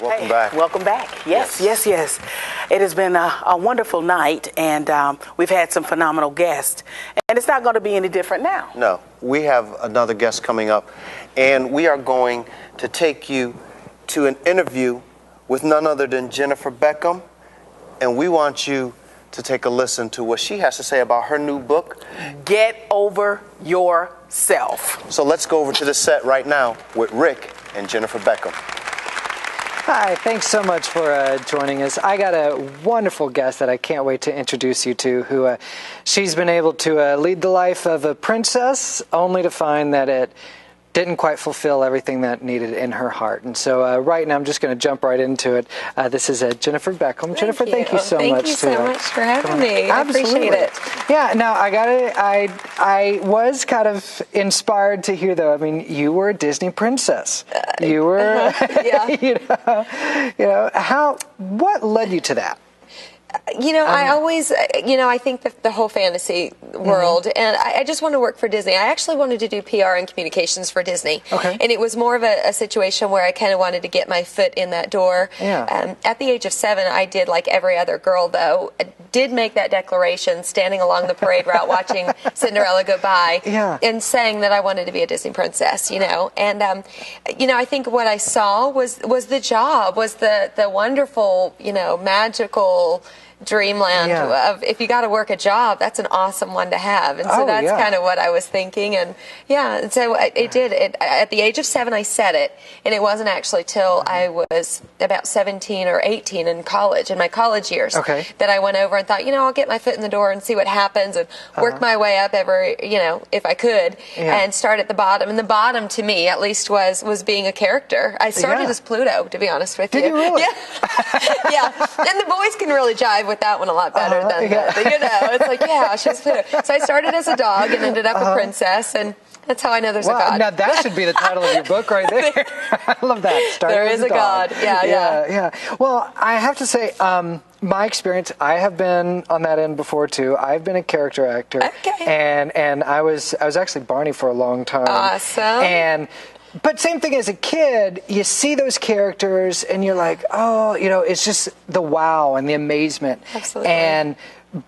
Welcome back. Welcome back. Yes. It has been a wonderful night, and we've had some phenomenal guests. And it's not going to be any different now. No, we have another guest coming up, and we are going to take you to an interview with none other than Jennifer Beckham, and we want you to take a listen to what she has to say about her new book, Get Over Yourself. So let's go over to the set right now with Rick and Jennifer Beckham. Hi, thanks so much for joining us. I got a wonderful guest that I can't wait to introduce you to, who she's been able to lead the life of a princess, only to find that it didn't quite fulfill everything that needed in her heart. And so right now I'm just going to jump right into it. This is Jennifer Beckham. Jennifer, thank you so much. Thank you so much for having me. I appreciate it. Yeah, now I was kind of inspired to hear, though. I mean, you were a Disney princess. You were, yeah. What led you to that? I always, I think the whole fantasy world, and I just want to work for Disney. I actually wanted to do PR and communications for Disney. Okay. And it was more of a situation where I kind of wanted to get my foot in that door. Yeah. At the age of 7, I did like every other girl, though. I did make that declaration standing along the parade route watching Cinderella go by, and saying that I wanted to be a Disney princess, And, I think what I saw was the job, was the wonderful, magical dreamland of, if you got to work a job, that's an awesome one to have. And so that's kind of what I was thinking. And and so it did. At the age of 7, I said it, and it wasn't actually till I was about 17 or 18 in college, in my college years, that I went over and thought, I'll get my foot in the door and see what happens, and work my way up if I could, and start at the bottom. And the bottom, to me, at least, was being a character. I started as Pluto, to be honest with you. Did you really? Yeah. And the boys can really jive with that one a lot better than it's like, she's Pluto. So I started as a dog and ended up a princess, and that's how I know there's a God. Now that should be the title of your book right there. I love that. There is a God. Yeah. Well, I have to say, my experience, I have been on that end before too. I've been a character actor. Okay. And I was actually Barney for a long time. Awesome. But same thing as a kid, you see those characters and you're like, it's just the wow and the amazement. Absolutely.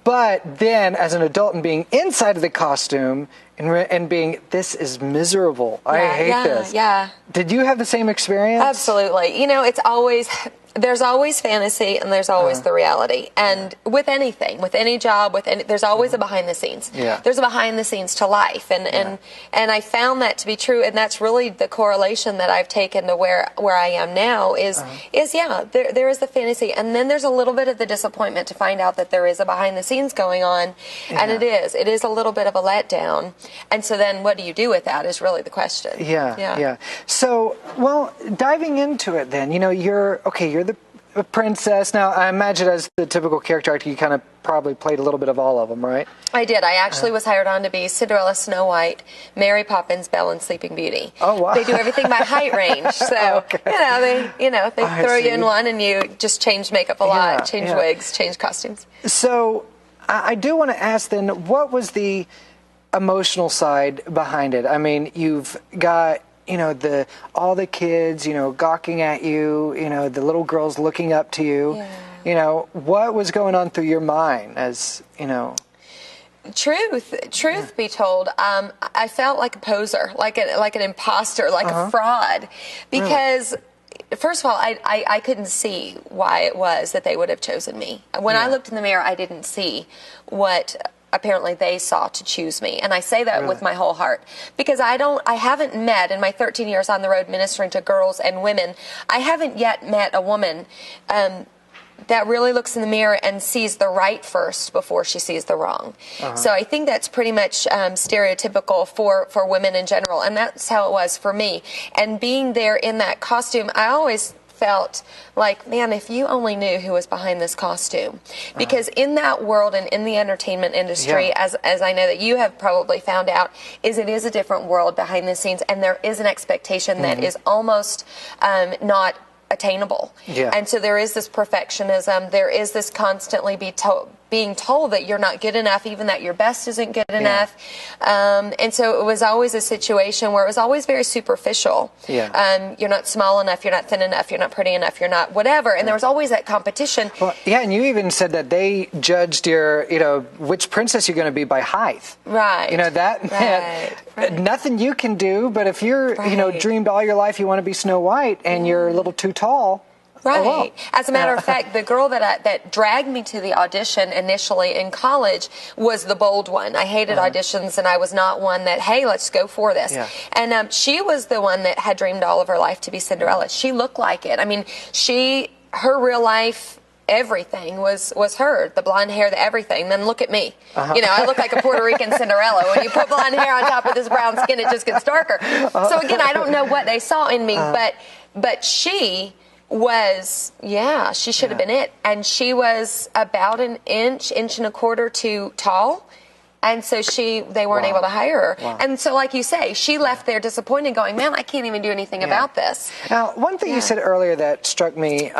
But then as an adult and being inside of the costume and being, this is miserable. I hate this. Yeah. Did you have the same experience? Absolutely. There's always fantasy and there's always the reality. And with anything, with any job, there's always a behind the scenes. Yeah. There's a behind the scenes to life. And I found that to be true. And that's really the correlation that I've taken to where I am now is there is the fantasy. And then there's a little bit of the disappointment to find out that there is a behind the scenes going on. Yeah. And it is a little bit of a letdown. And so then what do you do with that is really the question. Yeah. So, well, diving into it then, you're the princess. Now, I imagine as the typical character actor, you kind of probably played a little bit of all of them, right? I did. I actually was hired on to be Cinderella, Snow White, Mary Poppins, Belle, and Sleeping Beauty. Oh, wow. They do everything by height range. So, they throw you in one and you just change makeup a lot, change wigs, change costumes. So, I do want to ask then, what was the emotional side behind it? I mean, you've got all the kids, gawking at you, the little girls looking up to you. Yeah. What was going on through your mind as, Truth be told, I felt like a poser, like an imposter, like a fraud, because first of all, I couldn't see why it was that they would have chosen me. When I looked in the mirror, I didn't see what apparently they saw to choose me. And I say that with my whole heart, because I haven't met, in my 13 years on the road ministering to girls and women, I haven't yet met a woman that really looks in the mirror and sees the right first before she sees the wrong. So I think that's pretty much stereotypical for women in general, and that's how it was for me. And being there in that costume, I always felt like, man, if you only knew who was behind this costume. Because in that world and in the entertainment industry, as I know that you have probably found out, it is a different world behind the scenes, and there is an expectation that is almost not attainable. And so there is this perfectionism, there is this constantly being told that you're not good enough, even that your best isn't good enough. And so it was always a situation where it was always very superficial. You're not small enough, you're not thin enough, you're not pretty enough, you're not whatever. And there was always that competition. Well, yeah, and you even said that they judged your, which princess you're going to be by height. Right. Nothing you can do, but if you're, dreamed all your life you want to be Snow White and you're a little too tall. Right. Oh, well. As a matter of fact, the girl that dragged me to the audition initially in college was the bold one. I hated auditions, and I was not one that, hey, let's go for this. And she was the one that had dreamed all of her life to be Cinderella. She looked like it. I mean, her real life, everything was her, the blonde hair, the everything. Then look at me. I look like a Puerto Rican Cinderella. When you put blonde hair on top of this brown skin, it just gets darker. So again, I don't know what they saw in me, but she was, she should have been it. And she was about an inch and a quarter too tall. And so they weren't able to hire her. And so, like you say, she left there disappointed going, man, I can't even do anything about this. Now, one thing you said earlier that struck me,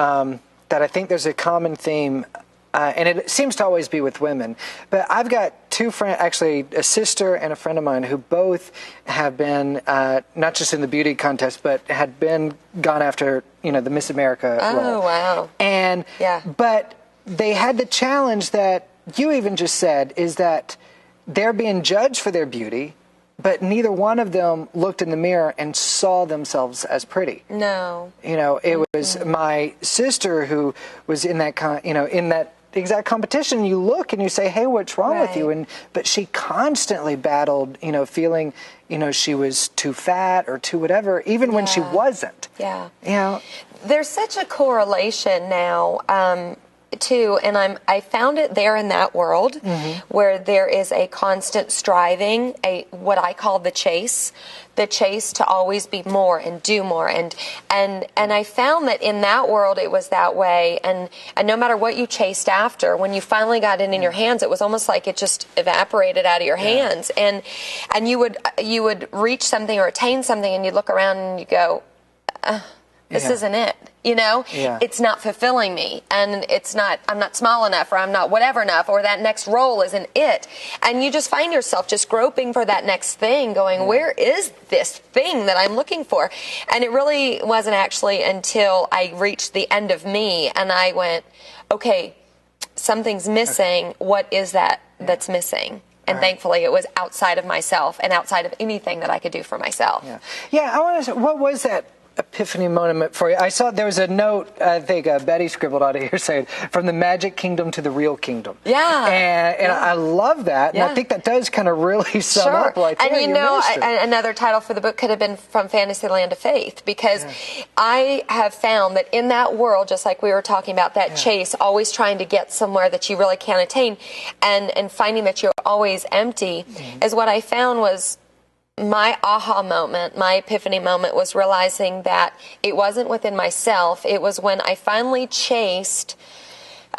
that I think there's a common theme, and it seems to always be with women, but I've got two friends, actually a sister and a friend of mine, who both have been, not just in the beauty contest, but had been gone after, the Miss America role. Oh, wow. And, but they had the challenge that you even just said, is that they're being judged for their beauty, but neither one of them looked in the mirror and saw themselves as pretty. No. It was my sister who was in that, in that exact competition. You look and you say, hey, what's wrong with you? But she constantly battled, feeling, she was too fat or too whatever, even when she wasn't. There's such a correlation now, too, and I found it there in that world where there is a constant striving, what I call the chase to always be more and do more, and I found that in that world it was that way, and no matter what you chased after, when you finally got it in your hands, it was almost like it just evaporated out of your hands, and you would reach something or attain something, and you'd look around and you go, this isn't it. It's not fulfilling me, and I'm not small enough, or I'm not whatever enough, or that next role isn't it. And you just find yourself just groping for that next thing, going, where is this thing that I'm looking for? And it really wasn't actually until I reached the end of me, and I went, okay, something's missing. What is that that's missing? And thankfully, it was outside of myself and outside of anything that I could do for myself. I want to say, what was that epiphany moment for you? I saw there was a note, I think Betty scribbled out of here saying, from the magic kingdom to the real kingdom. And I love that. And I think that does kind of really sum up like, and another title for the book could have been From Fantasyland to Faith, because I have found that in that world, just like we were talking about, that chase, always trying to get somewhere that you really can't attain, and finding that you're always empty, is what I found was my aha moment, my epiphany moment, was realizing that it wasn't within myself. It was when I finally chased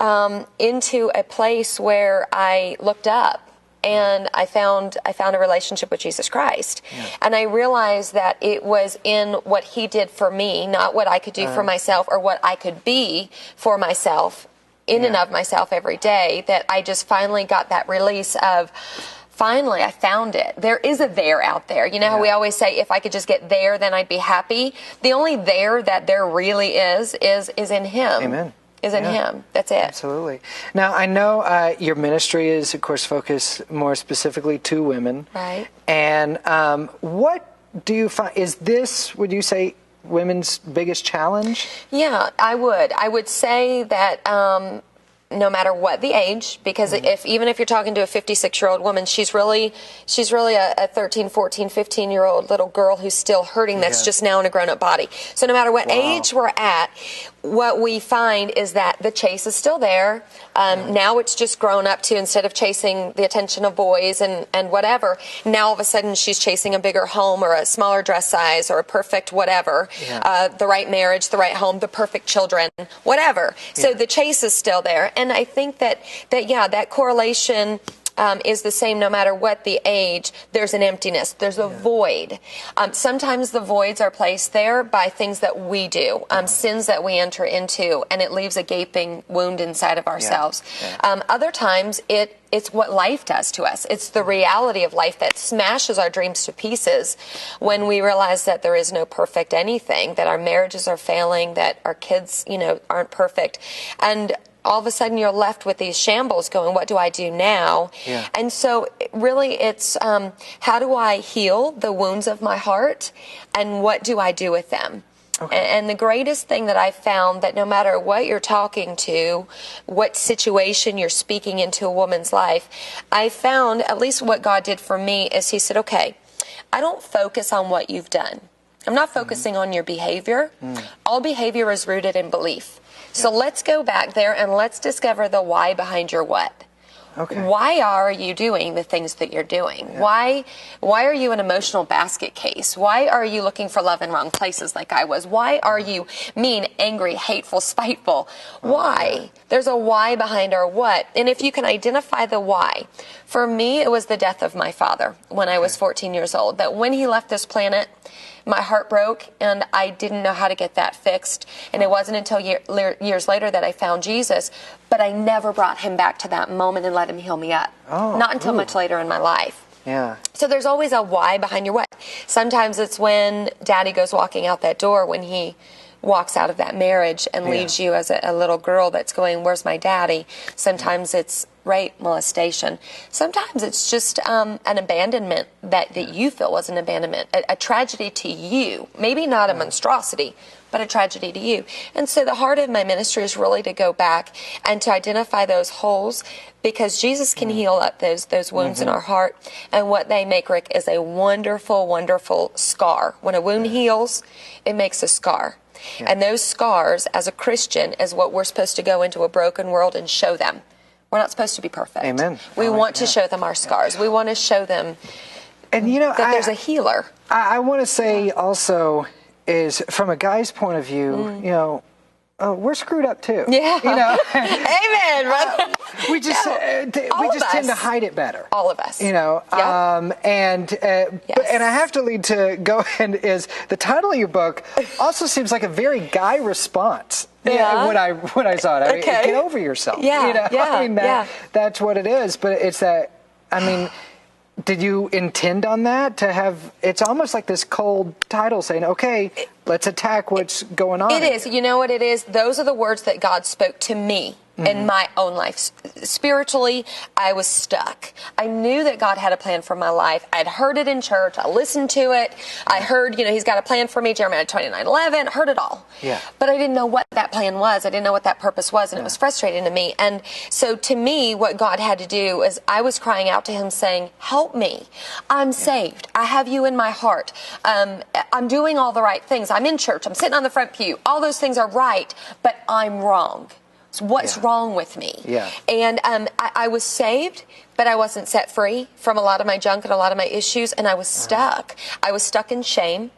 into a place where I looked up, and I found a relationship with Jesus Christ. And I realized that it was in what he did for me, not what I could do for myself or what I could be for myself, in and of myself every day, that I just finally got that release of, finally, I found it. There is a there out there. You know how we always say, if I could just get there, then I'd be happy? The only there that there really is in him. Amen. Is in him. That's it. Absolutely. Now, I know your ministry is, of course, focused more specifically to women. Right. And what do you find, is this, would you say, women's biggest challenge? Yeah, I would. I would say that no matter what the age, because even if you're talking to a 56-year-old woman, she's really a 13, 14, 15-year-old little girl who's still hurting, that's just now in a grown-up body. So no matter what age we're at, what we find is that the chase is still there. Now it's just grown up to, instead of chasing the attention of boys and whatever, now all of a sudden she's chasing a bigger home or a smaller dress size or a perfect whatever, the right marriage, the right home, the perfect children, whatever. So the chase is still there. And I think that correlation is the same no matter what the age. There's an emptiness. There's a void. Sometimes the voids are placed there by things that we do, sins that we enter into, and it leaves a gaping wound inside of ourselves. Other times it's what life does to us. It's the reality of life that smashes our dreams to pieces when we realize that there is no perfect anything, that our marriages are failing, that our kids, aren't perfect. And all of a sudden you're left with these shambles going, what do I do now? And so really it's how do I heal the wounds of my heart, and what do I do with them? And the greatest thing that I found, that no matter what you're talking to, what situation you're speaking into a woman's life, I found, at least what God did for me, is he said, okay, I don't focus on what you've done. I'm not focusing on your behavior. All behavior is rooted in belief. So let's go back there and let's discover the why behind your what. Why are you doing the things that you're doing? Why are you an emotional basket case? Why are you looking for love in wrong places like I was? Why are you mean, angry, hateful, spiteful? Why? There's a why behind our what. And if you can identify the why, for me, it was the death of my father when I was 14 years old. That when he left this planet, my heart broke, and I didn't know how to get that fixed. And it wasn't until years later that I found Jesus, but I never brought him back to that moment and let him heal me up. Not until much later in my life. So there's always a why behind your what. Sometimes it's when Daddy goes walking out that door, when he walks out of that marriage and leaves you as a little girl that's going, where's my daddy? Sometimes it's rape, molestation. Sometimes it's just an abandonment that you feel was an abandonment, a tragedy to you. Maybe not a monstrosity, but a tragedy to you. And so the heart of my ministry is really to go back and to identify those holes, because Jesus can heal up those wounds in our heart. And what they make, Rick, is a wonderful, wonderful scar. When a wound heals, it makes a scar. And those scars, as a Christian, is what we're supposed to go into a broken world and show them. We're not supposed to be perfect. Amen. We want to show them our scars. We want to show them that there's a healer. I want to say also is, from a guy's point of view, we're screwed up too. Amen, brother. We just tend to hide it better. All of us. And I have to lead to go ahead, is the title of your book also seems like a very guy response. When I saw it, get over yourself. That's what it is. But it's that, did you intend on that to have? It's almost like this cold title saying, okay, let's attack what's going on. It is. You know what it is? Those are the words that God spoke to me in my own life. Spiritually, I was stuck. I knew that God had a plan for my life. I'd heard it in church. I listened to it. I heard, he's got a plan for me, Jeremiah 29:11. Heard it all. But I didn't know what that plan was. I didn't know what that purpose was, and it was frustrating to me. And so to me, what God had to do is, I was crying out to him saying, help me. I'm saved. I have you in my heart. I'm doing all the right things. I'm in church. I'm sitting on the front pew. All those things are right, but I'm wrong. What's wrong with me? And I was saved, but I wasn't set free from a lot of my junk and a lot of my issues, and I was stuck. I was stuck in shame.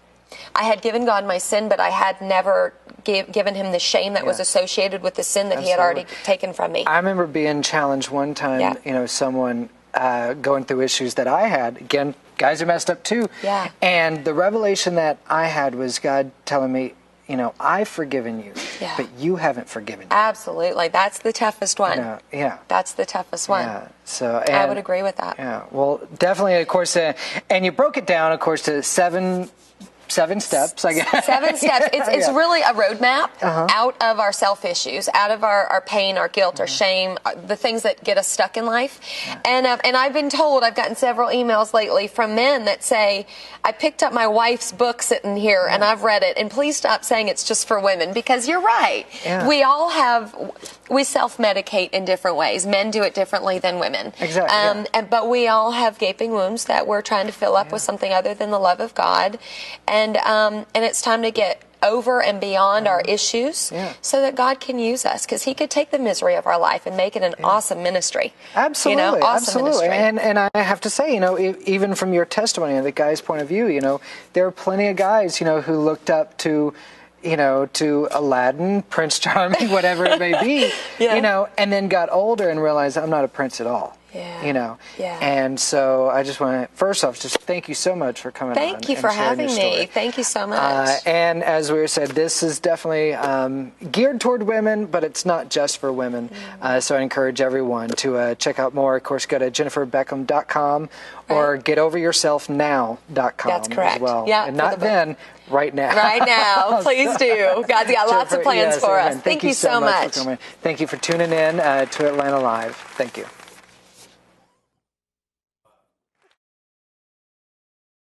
I had given God my sin, but I had never given him the shame that was associated with the sin that he had already taken from me. I remember being challenged one time, someone going through issues that I had. Again, guys are messed up too. And the revelation that I had was God telling me, I've forgiven you, but you haven't forgiven me. Absolutely. That's the toughest one. That's the toughest one. So I would agree with that. Well, definitely, of course, and you broke it down, of course, to seven steps, I guess. 7 steps. It's really a roadmap out of our self-issues, out of our pain, our guilt, our shame, the things that get us stuck in life. And I've been told, I've gotten several emails lately from men that say, I picked up my wife's book sitting here and I've read it, and please stop saying it's just for women, because you're right. We self-medicate in different ways. Men do it differently than women. Exactly. But we all have gaping wounds that we're trying to fill up with something other than the love of God. And it's time to get over and beyond our issues so that God can use us, because he could take the misery of our life and make it an awesome ministry. Absolutely. Awesome ministry. And I have to say, even from your testimony, the guy's point of view, there are plenty of guys, who looked up to Aladdin, Prince Charming, whatever it may be, and then got older and realized, I'm not a prince at all. Yeah. You know, Yeah. and so I just want to, first off, just thank you so much for coming on. Thank you and for sharing having your me. story. Thank you so much. And as we said, this is definitely geared toward women, but it's not just for women. So I encourage everyone to check out more. Of course, go to jenniferbeckham.com or getoveryourselfnow.com. That's correct. As well. Yeah, and for not the book. then, right now. Right now. Please do. God's got lots of plans Yes, for amen. us. Thank you so much much. for coming. Thank you for tuning in to Atlanta Live. Thank you.